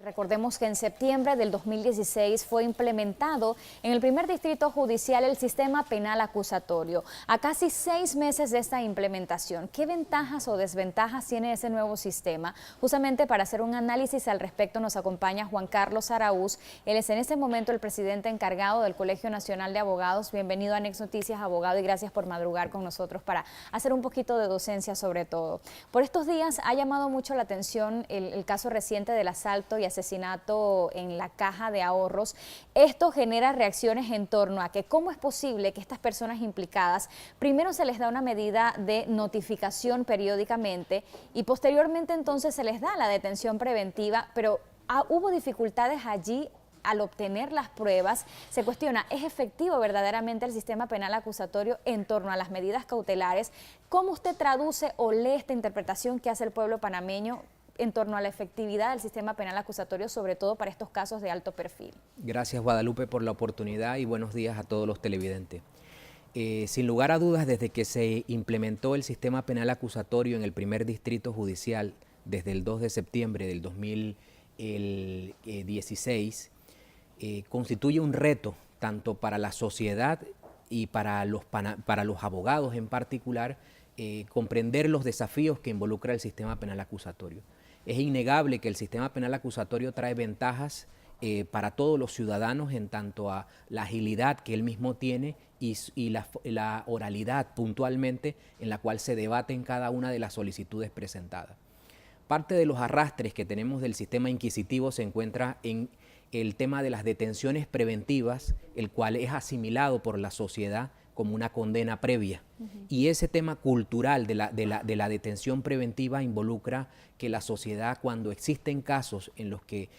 Recordemos que en septiembre del 2016 fue implementado en el primer distrito judicial el sistema penal acusatorio. A casi 6 meses de esta implementación, ¿qué ventajas o desventajas tiene ese nuevo sistema? Justamente para hacer un análisis al respecto nos acompaña Juan Carlos Araúz. Él es en este momento el presidente encargado del Colegio Nacional de Abogados. Bienvenido a Next Noticias, abogado, y gracias por madrugar con nosotros para hacer un poquito de docencia sobre todo. Por estos días ha llamado mucho la atención el caso reciente del asalto y asesinato en la Caja de Ahorros. Esto genera reacciones en torno a que cómo es posible que estas personas implicadas primero se les da una medida de notificación periódicamente y posteriormente entonces se les da la detención preventiva, pero hubo dificultades allí al obtener las pruebas. Se cuestiona, ¿es efectivo verdaderamente el sistema penal acusatorio en torno a las medidas cautelares? ¿Cómo usted traduce o lee esta interpretación que hace el pueblo panameño en torno a la efectividad del sistema penal acusatorio, sobre todo para estos casos de alto perfil? Gracias, Guadalupe, por la oportunidad y buenos días a todos los televidentes. Sin lugar a dudas, desde que se implementó el sistema penal acusatorio en el primer distrito judicial desde el 2 de septiembre del 2016, constituye un reto tanto para la sociedad y para los abogados en particular, comprender los desafíos que involucra el sistema penal acusatorio. Es innegable que el sistema penal acusatorio trae ventajas para todos los ciudadanos en tanto a la agilidad que él mismo tiene y la oralidad puntualmente en la cual se debaten cada una de las solicitudes presentadas. Parte de los arrastres que tenemos del sistema inquisitivo se encuentra en el tema de las detenciones preventivas, el cual es asimilado por la sociedad como una condena previa. Y ese tema cultural de la detención preventiva involucra que la sociedad, cuando existen casos en los que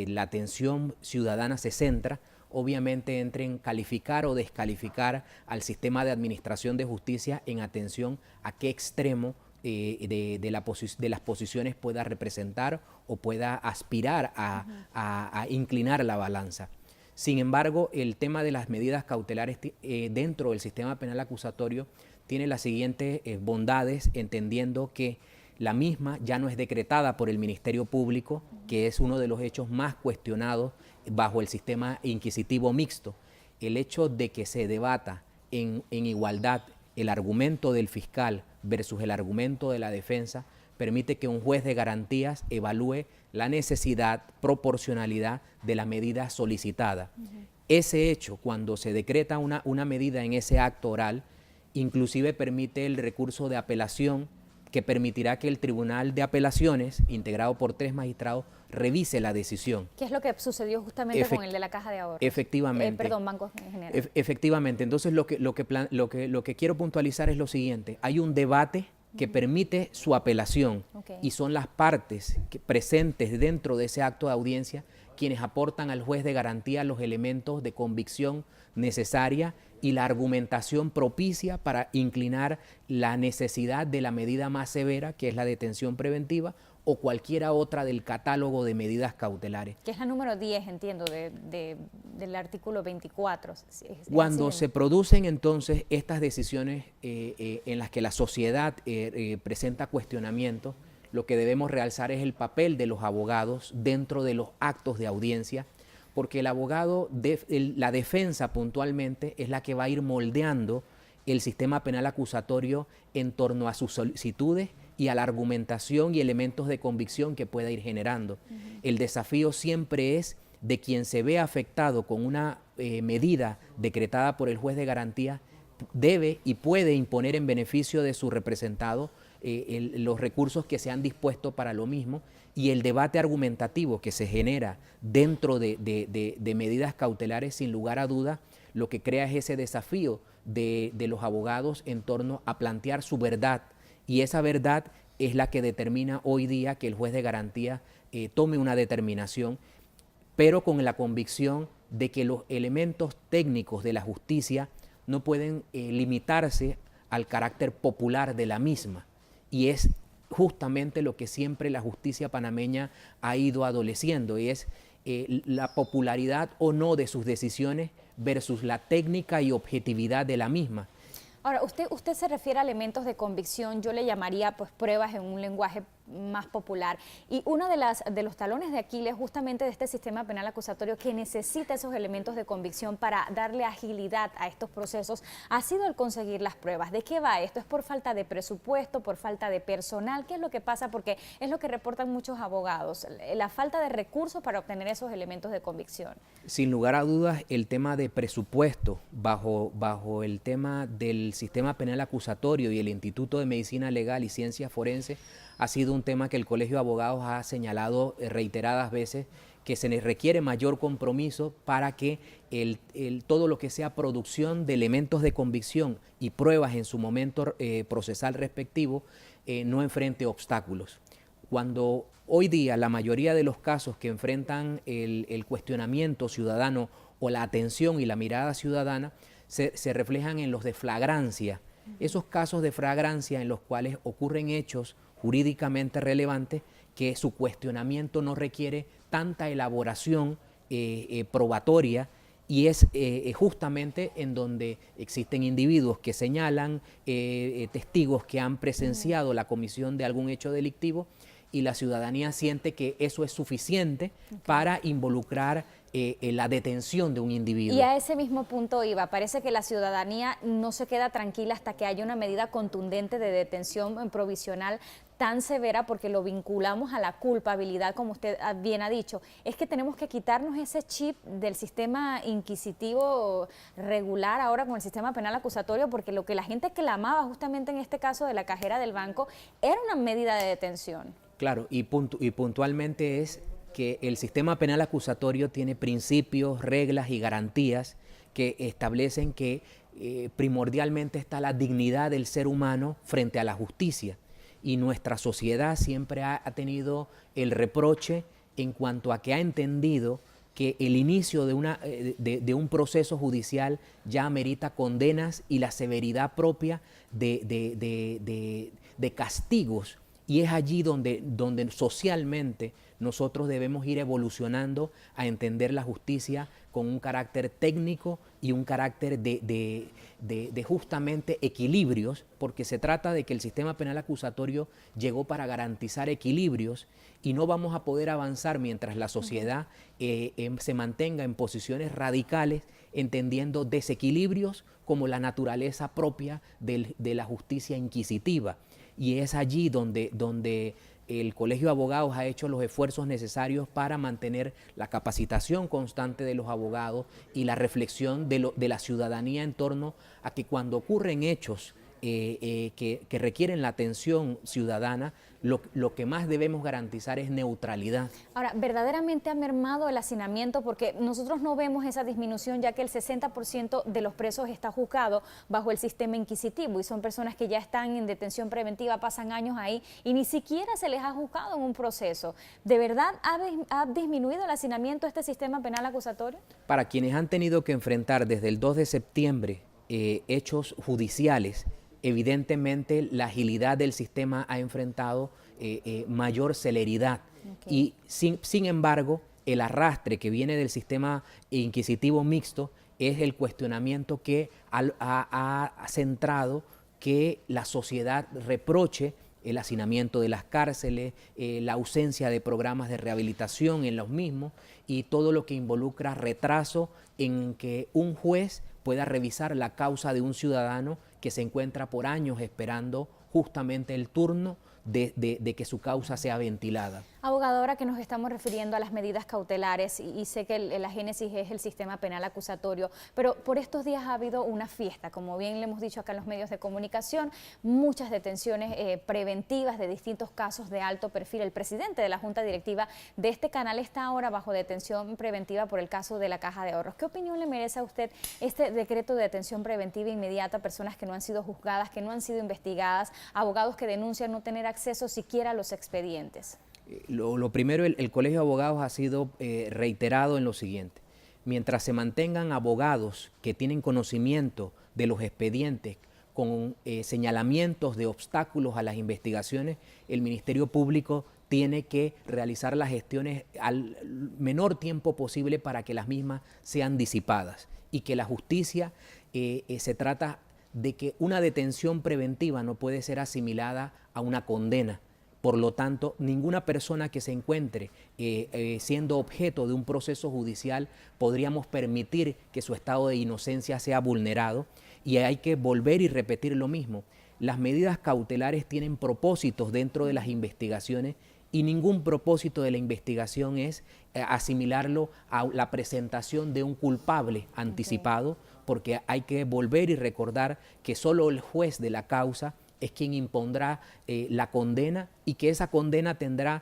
la atención ciudadana se centra, obviamente entre en calificar o descalificar al sistema de administración de justicia en atención a qué extremo de las posiciones pueda representar o pueda aspirar a inclinar la balanza. Sin embargo, el tema de las medidas cautelares dentro del sistema penal acusatorio tiene las siguientes bondades, entendiendo que la misma ya no es decretada por el Ministerio Público, que es uno de los hechos más cuestionados bajo el sistema inquisitivo mixto. El hecho de que se debata en igualdad el argumento del fiscal versus el argumento de la defensa permite que un juez de garantías evalúe la necesidad, proporcionalidad de la medida solicitada. Ese hecho, cuando se decreta una medida en ese acto oral, inclusive permite el recurso de apelación que permitirá que el Tribunal de Apelaciones, integrado por 3 magistrados, revise la decisión. ¿Qué es lo que sucedió justamente con el de la Caja de Ahorros? Efectivamente. Perdón, Banco en general. Efectivamente. Entonces, lo que quiero puntualizar es lo siguiente. Hay un debate que permite su apelación y son las partes presentes dentro de ese acto de audiencia quienes aportan al juez de garantía los elementos de convicción necesaria y la argumentación propicia para inclinar la necesidad de la medida más severa, que es la detención preventiva, o cualquiera otra del catálogo de medidas cautelares. Que es la número 10, entiendo, del artículo 24. Cuando se producen entonces estas decisiones en las que la sociedad presenta cuestionamientos, lo que debemos realzar es el papel de los abogados dentro de los actos de audiencia, porque el abogado, la defensa puntualmente, es la que va a ir moldeando el sistema penal acusatorio en torno a sus solicitudes y a la argumentación y elementos de convicción que pueda ir generando. El desafío siempre es de quien se ve afectado con una medida decretada por el juez de garantía, debe y puede imponer en beneficio de su representado los recursos que se han dispuesto para lo mismo, y el debate argumentativo que se genera dentro de medidas cautelares, sin lugar a duda, lo que crea es ese desafío de los abogados en torno a plantear su verdad, y esa verdad es la que determina hoy día que el juez de garantía tome una determinación, pero con la convicción de que los elementos técnicos de la justicia no pueden limitarse al carácter popular de la misma, y es justamente lo que siempre la justicia panameña ha ido adoleciendo, y es la popularidad o no de sus decisiones versus la técnica y objetividad de la misma. Ahora, usted se refiere a elementos de convicción, yo le llamaría pues pruebas en un lenguaje más popular. Y uno de los talones de Aquiles justamente de este sistema penal acusatorio que necesita esos elementos de convicción para darle agilidad a estos procesos ha sido el conseguir las pruebas. ¿De qué va esto? ¿Es por falta de presupuesto, por falta de personal? ¿Qué es lo que pasa? Porque es lo que reportan muchos abogados, la falta de recursos para obtener esos elementos de convicción. Sin lugar a dudas, el tema de presupuesto bajo el tema del sistema penal acusatorio y el Instituto de Medicina Legal y Ciencias Forenses ha sido un tema que el Colegio de Abogados ha señalado reiteradas veces, que se les requiere mayor compromiso para que todo lo que sea producción de elementos de convicción y pruebas en su momento procesal respectivo no enfrente obstáculos. Cuando hoy día la mayoría de los casos que enfrentan el cuestionamiento ciudadano o la atención y la mirada ciudadana se reflejan en los de flagrancia, esos casos de flagrancia en los cuales ocurren hechos jurídicamente relevantes que su cuestionamiento no requiere tanta elaboración probatoria, y es justamente en donde existen individuos que señalan, testigos que han presenciado la comisión de algún hecho delictivo, y la ciudadanía siente que eso es suficiente para involucrar la detención de un individuo. Y a ese mismo punto iba, parece que la ciudadanía no se queda tranquila hasta que haya una medida contundente de detención provisional tan severa, porque lo vinculamos a la culpabilidad, como usted bien ha dicho. Es que tenemos que quitarnos ese chip del sistema inquisitivo regular ahora con el sistema penal acusatorio, porque lo que la gente clamaba justamente en este caso de la cajera del banco era una medida de detención. Claro, y puntualmente es que el sistema penal acusatorio tiene principios, reglas y garantías que establecen que primordialmente está la dignidad del ser humano frente a la justicia. Y nuestra sociedad siempre ha tenido el reproche en cuanto a que ha entendido que el inicio de un proceso judicial ya amerita condenas y la severidad propia de castigos. Y es allí donde socialmente nosotros debemos ir evolucionando a entender la justicia con un carácter técnico y un carácter de justamente equilibrios, porque se trata de que el sistema penal acusatorio llegó para garantizar equilibrios, y no vamos a poder avanzar mientras la sociedad se mantenga en posiciones radicales, entendiendo desequilibrios como la naturaleza propia de la justicia inquisitiva. Y es allí donde el Colegio de Abogados ha hecho los esfuerzos necesarios para mantener la capacitación constante de los abogados y la reflexión de la ciudadanía en torno a que cuando ocurren hechos que requieren la atención ciudadana, lo que más debemos garantizar es neutralidad. Ahora, verdaderamente ha mermado el hacinamiento, porque nosotros no vemos esa disminución, ya que el 60% de los presos está juzgado bajo el sistema inquisitivo, y son personas que ya están en detención preventiva, pasan años ahí y ni siquiera se les ha juzgado en un proceso. ¿De verdad ha disminuido el hacinamiento este sistema penal acusatorio? Para quienes han tenido que enfrentar desde el 2 de septiembre hechos judiciales, evidentemente la agilidad del sistema ha enfrentado mayor celeridad. Okay. Y sin embargo, el arrastre que viene del sistema inquisitivo mixto es el cuestionamiento que ha centrado que la sociedad reproche el hacinamiento de las cárceles, la ausencia de programas de rehabilitación en los mismos, y todo lo que involucra retraso en que un juez pueda revisar la causa de un ciudadano que se encuentra por años esperando justamente el turno de que su causa sea ventilada. Abogado, ahora que nos estamos refiriendo a las medidas cautelares, y sé que la génesis es el sistema penal acusatorio, pero por estos días ha habido una fiesta, como bien le hemos dicho acá en los medios de comunicación, muchas detenciones preventivas de distintos casos de alto perfil. El presidente de la Junta Directiva de este canal está ahora bajo detención preventiva por el caso de la Caja de Ahorros. ¿Qué opinión le merece a usted este decreto de detención preventiva inmediata a personas que no han sido juzgadas, que no han sido investigadas, abogados que denuncian no tener acceso siquiera a los expedientes? Lo primero, el Colegio de Abogados ha sido reiterado en lo siguiente: mientras se mantengan abogados que tienen conocimiento de los expedientes con señalamientos de obstáculos a las investigaciones, el Ministerio Público tiene que realizar las gestiones al menor tiempo posible para que las mismas sean disipadas, y que la justicia se trata de que una detención preventiva no puede ser asimilada a una condena, Por lo tanto, ninguna persona que se encuentre siendo objeto de un proceso judicial podríamos permitir que su estado de inocencia sea vulnerado, y hay que volver y repetir lo mismo. Las medidas cautelares tienen propósitos dentro de las investigaciones y ningún propósito de la investigación es asimilarlo a la presentación de un culpable anticipado, porque hay que volver y recordar que solo el juez de la causa es quien impondrá la condena, y que esa condena tendrá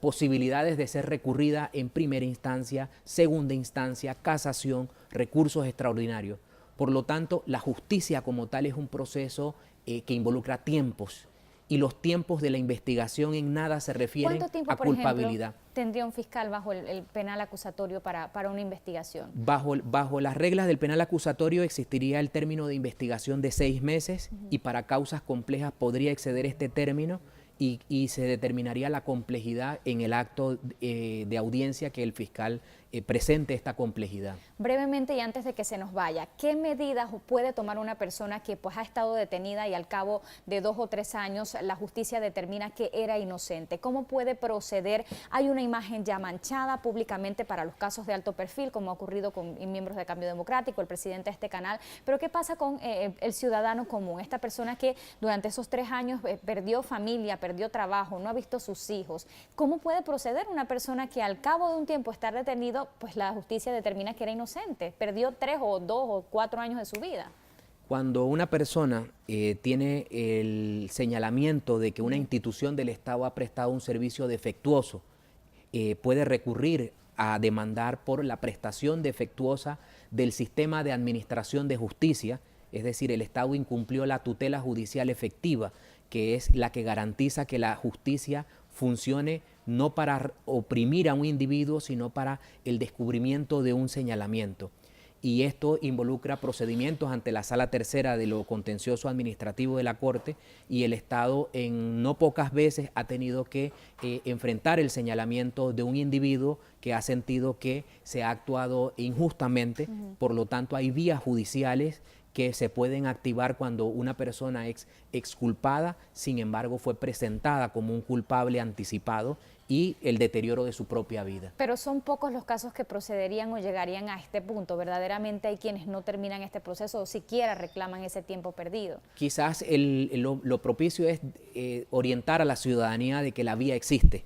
posibilidades de ser recurrida en primera instancia, segunda instancia, casación, recursos extraordinarios. Por lo tanto, la justicia como tal es un proceso que involucra tiempos, y los tiempos de la investigación en nada se refieren tiempo, a culpabilidad. Ejemplo, tendría un fiscal bajo el penal acusatorio para una investigación? Bajo las reglas del penal acusatorio existiría el término de investigación de 6 meses, y para causas complejas podría exceder este término, y se determinaría la complejidad en el acto de audiencia que el fiscal presente esta complejidad. Brevemente, y antes de que se nos vaya, ¿qué medidas puede tomar una persona que pues ha estado detenida y al cabo de 2 o 3 años la justicia determina que era inocente? ¿Cómo puede proceder? Hay una imagen ya manchada públicamente para los casos de alto perfil, como ha ocurrido con miembros de Cambio Democrático, el presidente de este canal, pero ¿qué pasa con el ciudadano común? Esta persona que durante esos 3 años perdió familia, perdió trabajo, no ha visto a sus hijos. ¿Cómo puede proceder una persona que al cabo de un tiempo estar detenido, pues la justicia determina que era inocente, perdió 3 o 2 o 4 años de su vida? Cuando una persona tiene el señalamiento de que una institución del Estado ha prestado un servicio defectuoso, puede recurrir a demandar por la prestación defectuosa del sistema de administración de justicia, es decir, el Estado incumplió la tutela judicial efectiva, que es la que garantiza que la justicia funcione no para oprimir a un individuo, sino para el descubrimiento de un señalamiento. Y esto involucra procedimientos ante la Sala Tercera de lo Contencioso Administrativo de la Corte, y el Estado en no pocas veces ha tenido que enfrentar el señalamiento de un individuo que ha sentido que se ha actuado injustamente. Por lo tanto, hay vías judiciales que se pueden activar cuando una persona es exculpada, sin embargo fue presentada como un culpable anticipado, y el deterioro de su propia vida. Pero son pocos los casos que procederían o llegarían a este punto. Verdaderamente hay quienes no terminan este proceso o siquiera reclaman ese tiempo perdido. Quizás lo propicio es orientar a la ciudadanía de que la vía existe,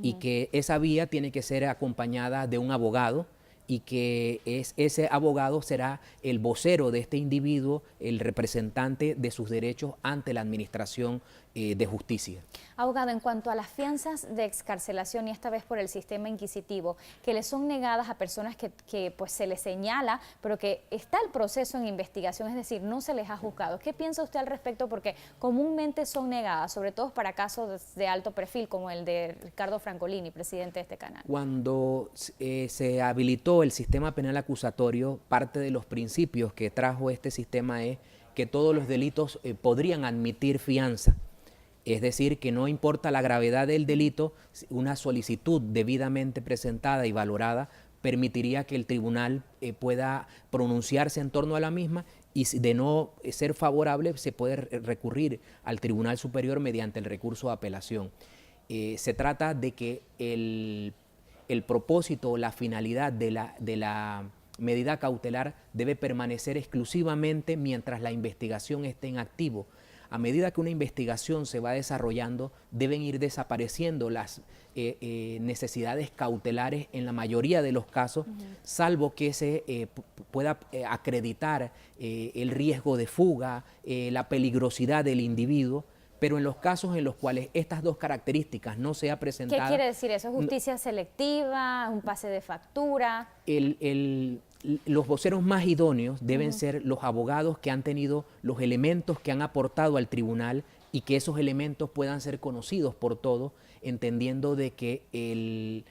y que esa vía tiene que ser acompañada de un abogado, y que ese abogado será el vocero de este individuo, el representante de sus derechos ante la administración de justicia. Abogado, en cuanto a las fianzas de excarcelación, y esta vez por el sistema inquisitivo, que le son negadas a personas que pues se les señala, pero que está el proceso en investigación, es decir, no se les ha juzgado. ¿Qué piensa usted al respecto? Porque comúnmente son negadas, sobre todo para casos de alto perfil, como el de Ricardo Francolini, presidente de este canal. Cuando se habilitó el sistema penal acusatorio, parte de los principios que trajo este sistema es que todos los delitos podrían admitir fianza. Es decir, que no importa la gravedad del delito, una solicitud debidamente presentada y valorada permitiría que el tribunal pueda pronunciarse en torno a la misma, y de no ser favorable se puede recurrir al Tribunal Superior mediante el recurso de apelación. Se trata de que el propósito o la finalidad de la medida cautelar debe permanecer exclusivamente mientras la investigación esté en activo. A medida que una investigación se va desarrollando, deben ir desapareciendo las necesidades cautelares en la mayoría de los casos, salvo que se pueda acreditar el riesgo de fuga, la peligrosidad del individuo. Pero en los casos en los cuales estas dos características no se ha presentado... ¿Qué quiere decir eso? ¿Justicia selectiva? ¿Un pase de factura? Los voceros más idóneos deben ser los abogados que han tenido los elementos que han aportado al tribunal, y que esos elementos puedan ser conocidos por todos, entendiendo de que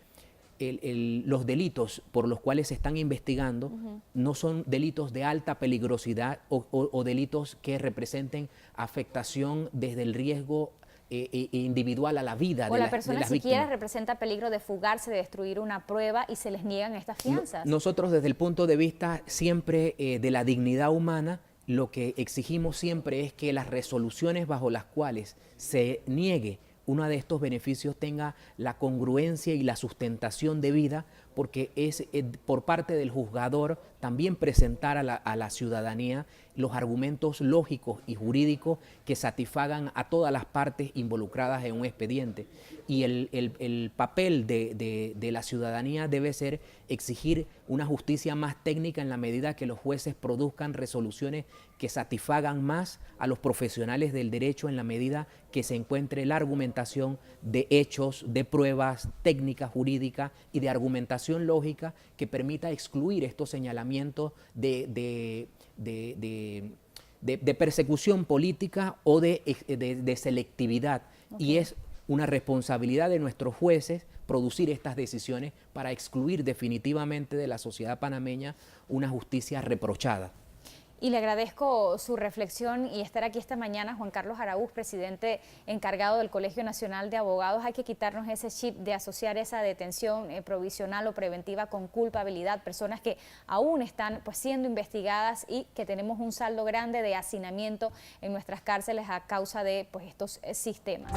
los delitos por los cuales se están investigando no son delitos de alta peligrosidad o delitos que representen afectación desde el riesgo individual a la vida o de la persona las siquiera víctimas. representa peligro de fugarse, de destruir una prueba, y se les niegan estas fianzas. Nosotros, desde el punto de vista siempre de la dignidad humana, lo que exigimos siempre es que las resoluciones bajo las cuales se niegue uno de estos beneficios tenga la congruencia y la sustentación debida, porque es por parte del juzgador también presentar a la ciudadanía los argumentos lógicos y jurídicos que satisfagan a todas las partes involucradas en un expediente. Y el papel de la ciudadanía debe ser exigir una justicia más técnica en la medida que los jueces produzcan resoluciones que satisfagan más a los profesionales del derecho en la medida que se encuentre la argumentación de hechos, de pruebas técnicas, jurídicas y de argumentación lógica que permita excluir estos señalamientos de persecución política o de selectividad. Okay. Y es una responsabilidad de nuestros jueces producir estas decisiones para excluir definitivamente de la sociedad panameña una justicia reprochada. Y le agradezco su reflexión y estar aquí esta mañana. Juan Carlos Araúz, presidente encargado del Colegio Nacional de Abogados. Hay que quitarnos ese chip de asociar esa detención provisional o preventiva con culpabilidad. Personas que aún están pues siendo investigadas y que tenemos un saldo grande de hacinamiento en nuestras cárceles a causa de pues estos sistemas.